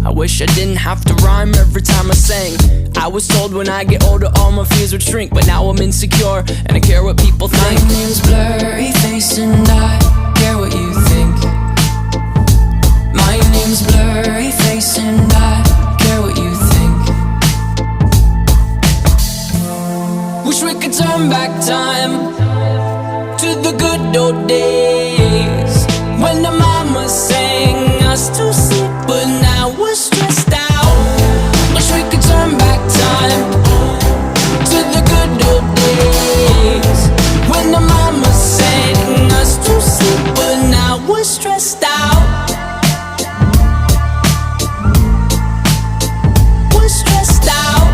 I wish I didn't have to rhyme every time I sang. I was told when I get older all my fears would shrink, but now I'm insecure and I care what people think. My name's Blurryface and I care what you think. My name's Blurryface and I care what you think. Wish we could turn back time to the good old days when the mama sang us to sleep, but now we're stressed out. Wish we could turn back time to the good old days when the mama sang us to sleep, but now we're stressed out. We're stressed out.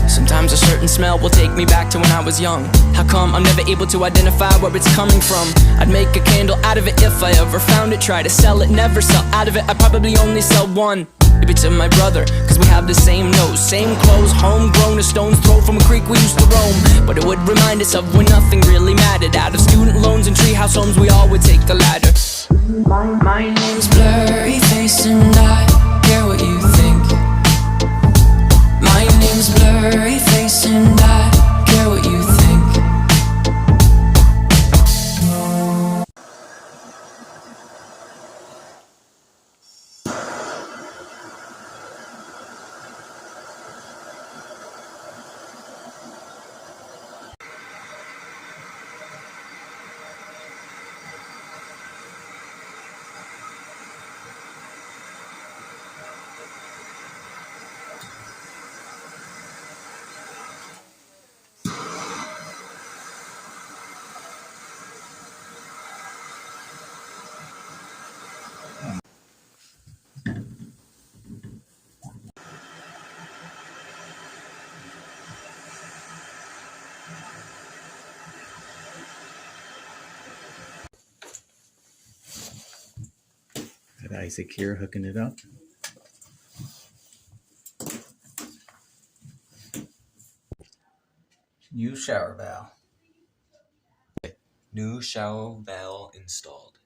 Sometimes a certain smell will take me back to when I was young. How come I'm never able to identify where it's coming from? I'd make a candle out of it if I ever found it. Try to sell it, never sell out of it. I'd probably only sell one. Maybe to my brother, cause we have the same nose, same clothes, homegrown, a stone's throw from a creek we used to roam. But it would remind us of when nothing really mattered. Out of student loans and treehouse homes, we all would take the ladder. My name's Blurryface and I care what you think. My name's Blurryface and I care what you think. Got Isaac here hooking it up. New shower valve. New shower valve installed.